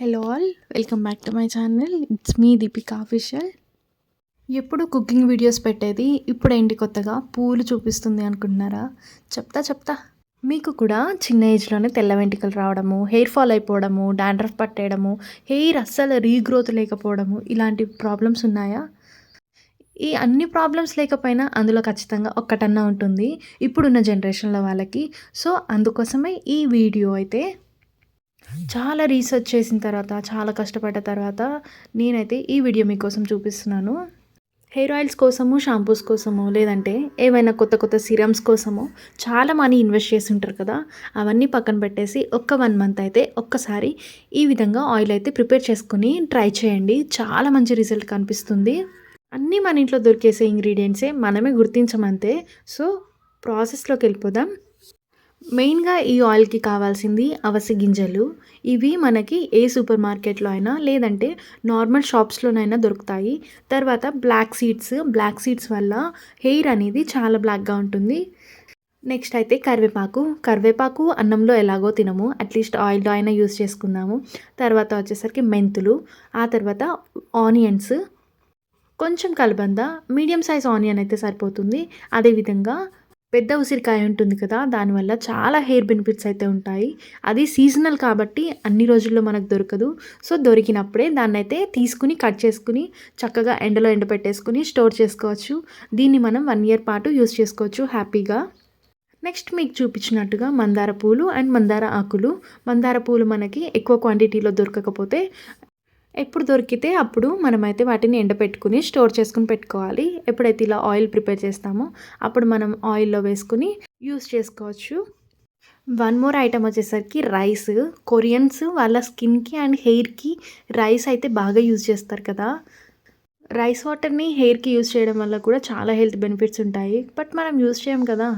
Hello all, welcome back to my channel. It's me Deepika official. ఎప్పుడు cooking videos పెట్టేది, ఇప్పుడేంటి కొత్తగా పూలు చూపిస్తుంది అనుకుంటున్నారా? చెప్తా. మీకు కూడా చిన్న ఏజ్లోనే తెల్ల వెంట్రుకలు రావడము, హెయిర్ ఫాల్ అయిపోవడము, డాండ్రఫ్ పట్టేయడము, హెయిర్ అస్సలు రీగ్రోత్ లేకపోవడము, ఇలాంటి ప్రాబ్లమ్స్ ఉన్నాయా? ఈ అన్ని ప్రాబ్లమ్స్ లేకపోయినా అందులో ఖచ్చితంగా ఒక్కటన్నా ఉంటుంది ఇప్పుడున్న జనరేషన్లో వాళ్ళకి. సో అందుకోసమే ఈ వీడియో అయితే చాలా రీసెర్చ్ చేసిన తర్వాత, చాలా కష్టపడ్డ తర్వాత నేనైతే ఈ వీడియో మీకోసం చూపిస్తున్నాను. హెయిర్ ఆయిల్స్ కోసము, షాంపూస్ కోసము, లేదంటే ఏవైనా కొత్త సిరమ్స్ కోసము చాలా మనీ ఇన్వెస్ట్ చేసి ఉంటారు కదా. అవన్నీ పక్కన పెట్టేసి ఒక 1 మంత్ అయితే ఒక్కసారి ఈ విధంగా ఆయిల్ అయితే ప్రిపేర్ చేసుకుని ట్రై చేయండి. చాలా మంచి రిజల్ట్ కనిపిస్తుంది. అన్నీ మన ఇంట్లో దొరికేసే ఇంగ్రీడియంట్సే, మనమే గుర్తించమంతే. సో ప్రాసెస్లోకి వెళ్ళిపోదాం. మెయిన్గా ఈ ఆయిల్కి కావాల్సింది అవిసె గింజలు. ఇవి మనకి ఏ సూపర్ మార్కెట్లో అయినా, లేదంటే నార్మల్ షాప్స్లోనైనా దొరుకుతాయి. తర్వాత బ్లాక్ సీడ్స్ వల్ల హెయిర్ అనేది చాలా బ్లాక్గా ఉంటుంది. నెక్స్ట్ అయితే కరివేపాకు అన్నంలో ఎలాగో తినము, అట్లీస్ట్ ఆయిల్లో అయినా యూస్ చేసుకుందాము. తర్వాత వచ్చేసరికి మెంతులు, ఆ తర్వాత ఆనియన్స్, కొంచెం కలబంద, మీడియం సైజ్ ఆనియన్ అయితే సరిపోతుంది. అదేవిధంగా పెద్ద ఉసిరికాయ ఉంటుంది కదా, దానివల్ల చాలా హెయిర్ బెనిఫిట్స్ అయితే ఉంటాయి. అది సీజనల్ కాబట్టి అన్ని రోజుల్లో మనకు దొరకదు. సో దొరికినప్పుడే దాన్ని అయితే తీసుకుని కట్ చేసుకుని చక్కగా ఎండలో ఎండబెట్టేసుకుని స్టోర్ చేసుకోవచ్చు. దీన్ని మనం 1 ఇయర్ పాటు యూస్ చేసుకోవచ్చు హ్యాపీగా. నెక్స్ట్ మీకు చూపించినట్టుగా మందార పూలు అండ్ మందార ఆకులు. మందార పూలు మనకి ఎక్కువ క్వాంటిటీలో దొరకకపోతే ఎప్పుడు దొరికితే అప్పుడు మనమైతే వాటిని ఎండపెట్టుకుని స్టోర్ చేసుకుని పెట్టుకోవాలి. ఎప్పుడైతే ఇలా ఆయిల్ ప్రిపేర్ చేస్తామో అప్పుడు మనం ఆయిల్లో వేసుకుని యూస్ చేసుకోవచ్చు. 1 మోర్ ఐటమ్ వచ్చేసరికి రైస్. కొరియన్స్ వాళ్ళ స్కిన్కి అండ్ హెయిర్కి రైస్ అయితే బాగా యూజ్ చేస్తారు కదా. రైస్ వాటర్ని హెయిర్కి యూజ్ చేయడం వల్ల కూడా చాలా హెల్త్ బెనిఫిట్స్ ఉంటాయి. బట్ మనం యూజ్ చేయం కదా.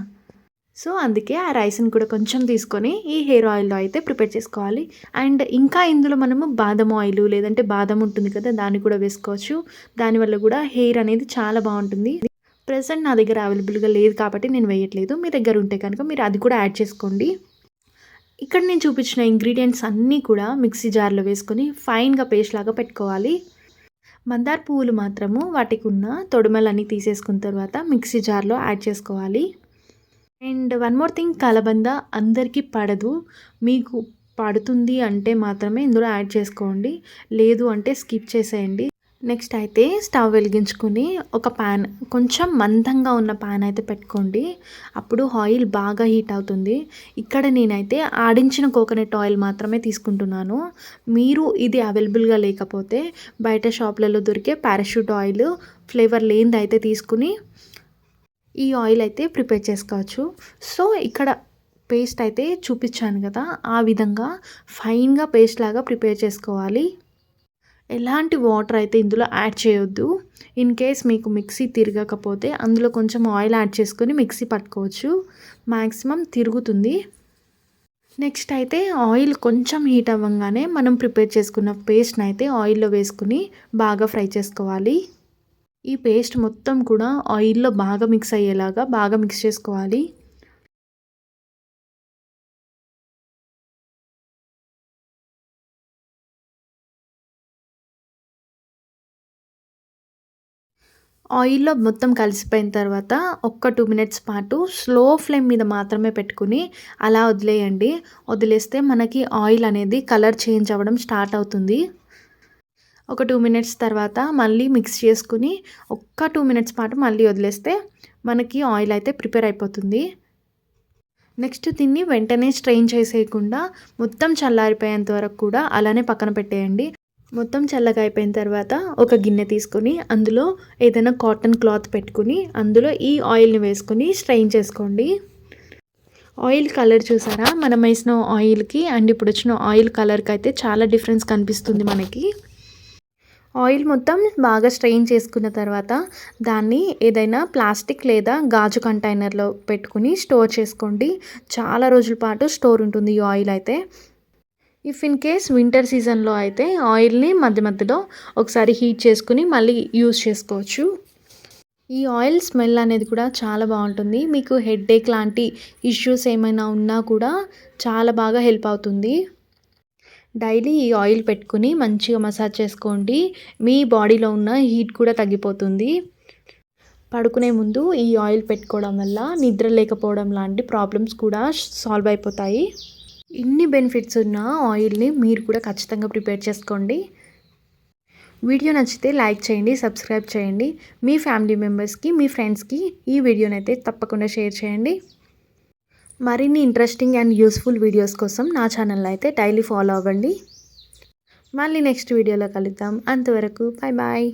సో అందుకే ఆ రైస్ని కూడా కొంచెం తీసుకొని ఈ హెయిర్ ఆయిల్లో అయితే ప్రిపేర్ చేసుకోవాలి. అండ్ ఇంకా ఇందులో మనము బాదం ఆయిల్, లేదంటే బాదం ఉంటుంది కదా, దాన్ని కూడా వేసుకోవచ్చు. దానివల్ల కూడా హెయిర్ అనేది చాలా బాగుంటుంది. ప్రెసెంట్ నా దగ్గర అవైలబుల్గా లేదు కాబట్టి నేను వేయట్లేదు. మీ దగ్గర ఉంటే కనుక మీరు అది కూడా యాడ్ చేసుకోండి. ఇక్కడ నేను చూపించిన ఇంగ్రీడియంట్స్ అన్నీ కూడా మిక్సీ జార్లో వేసుకొని ఫైన్గా పేస్ట్ లాగా పెట్టుకోవాలి. మందార పువ్వులు మాత్రము వాటికి ఉన్న తొడిమలన్నీ తీసేసుకున్న తర్వాత మిక్సీ జార్లో యాడ్ చేసుకోవాలి. అండ్ 1 మోర్ థింగ్, కలబంద అందరికీ పడదు. మీకు పడుతుంది అంటే మాత్రమే ఇందులో యాడ్ చేసుకోండి, లేదు అంటే స్కిప్ చేసేయండి. నెక్స్ట్ అయితే స్టవ్ వెలిగించుకుని ఒక ప్యాన్, కొంచెం మందంగా ఉన్న ప్యాన్ అయితే పెట్టుకోండి. అప్పుడు ఆయిల్ బాగా హీట్ అవుతుంది. ఇక్కడ నేనైతే ఆడించిన కోకోనట్ ఆయిల్ మాత్రమే తీసుకుంటున్నాను. మీరు ఇది అవైలబుల్గా లేకపోతే బయట షాప్లలో దొరికే పారాషూట్ ఆయిల్ ఫ్లేవర్ లేనిది అయితే తీసుకుని ఈ ఆయిల్ అయితే ప్రిపేర్ చేసుకోవచ్చు. సో ఇక్కడ పేస్ట్ అయితే చూపించాను కదా, ఆ విధంగా ఫైన్గా పేస్ట్ లాగా ప్రిపేర్ చేసుకోవాలి. ఎలాంటి వాటర్ అయితే ఇందులో యాడ్ చేయొద్దు. ఇన్ కేస్ మీకు మిక్సీ తిరగకపోతే అందులో కొంచెం ఆయిల్ యాడ్ చేసుకొని మిక్సీ పట్టుకోవచ్చు, మ్యాక్సిమం తిరుగుతుంది. నెక్స్ట్ అయితే ఆయిల్ కొంచెం హీట్ అవ్వగానే మనం ప్రిపేర్ చేసుకున్న పేస్ట్ని అయితే ఆయిల్లో వేసుకుని బాగా ఫ్రై చేసుకోవాలి. ఈ పేస్ట్ మొత్తం కూడా ఆయిల్లో బాగా మిక్స్ అయ్యేలాగా బాగా మిక్స్ చేసుకోవాలి. ఆయిల్లో మొత్తం కలిసిపోయిన తర్వాత ఒక్క 2 మినిట్స్ పాటు స్లో ఫ్లేమ్ మీద మాత్రమే పెట్టుకుని అలా వదిలేయండి. వదిలేస్తే మనకి ఆయిల్ అనేది కలర్ చేంజ్ అవ్వడం స్టార్ట్ అవుతుంది. ఒక 2 మినిట్స్ తర్వాత మళ్ళీ మిక్స్ చేసుకుని ఒక్క 2 మినిట్స్ పాటు మళ్ళీ వదిలేస్తే మనకి ఆయిల్ అయితే ప్రిపేర్ అయిపోతుంది. నెక్స్ట్ దీన్ని వెంటనే స్ట్రెయిన్ చేసేయకుండా మొత్తం చల్లారిపోయేంత వరకు కూడా అలానే పక్కన పెట్టేయండి. మొత్తం చల్లగా అయిపోయిన తర్వాత ఒక గిన్నె తీసుకొని అందులో ఏదైనా కాటన్ క్లాత్ పెట్టుకుని అందులో ఈ ఆయిల్ని వేసుకొని స్ట్రెయిన్ చేసుకోండి. ఆయిల్ కలర్ చూసారా, మనం వేసిన ఆయిల్కి అండ్ ఇప్పుడు వచ్చిన ఆయిల్ కలర్కి అయితే చాలా డిఫరెన్స్ కనిపిస్తుంది మనకి. ఆయిల్ మొత్తం బాగా స్ట్రెయిన్ చేసుకున్న తర్వాత దాన్ని ఏదైనా ప్లాస్టిక్ లేదా గాజు కంటైనర్లో పెట్టుకుని స్టోర్ చేసుకోండి. చాలా రోజుల పాటు స్టోర్ ఉంటుంది ఈ ఆయిల్ అయితే. ఇఫ్ ఇన్ కేస్ వింటర్ సీజన్లో అయితే ఆయిల్ని మధ్యలో ఒకసారి హీట్ చేసుకుని మళ్ళీ యూస్ చేసుకోవచ్చు. ఈ ఆయిల్ స్మెల్ అనేది కూడా చాలా బాగుంటుంది. మీకు హెడేక్ లాంటి ఇష్యూస్ ఏమైనా ఉన్నా కూడా చాలా బాగా హెల్ప్ అవుతుంది. డైలీ ఈ ఆయిల్ పెట్టుకుని మంచిగా మసాజ్ చేసుకోండి. మీ బాడీలో ఉన్న హీట్ కూడా తగ్గిపోతుంది. పడుకునే ముందు ఈ ఆయిల్ పెట్టుకోవడం వల్ల నిద్ర లేకపోవడం లాంటి ప్రాబ్లమ్స్ కూడా సాల్వ్ అయిపోతాయి. ఇన్ని బెనిఫిట్స్ ఉన్న ఆయిల్ని మీరు కూడా ఖచ్చితంగా ప్రిపేర్ చేసుకోండి. వీడియో నచ్చితే లైక్ చేయండి, సబ్స్క్రైబ్ చేయండి. మీ ఫ్యామిలీ మెంబర్స్కి, మీ ఫ్రెండ్స్కి ఈ వీడియోనైతే తప్పకుండా షేర్ చేయండి. మరిన్ని ఇంట్రెస్టింగ్ అండ్ యూస్ఫుల్ వీడియోస్ కోసం నా ఛానల్ అయితే డైలీ ఫాలో అవ్వండి. మళ్ళీ నెక్స్ట్ వీడియోలో కలుద్దాం. అంతవరకు బాయ్ బాయ్.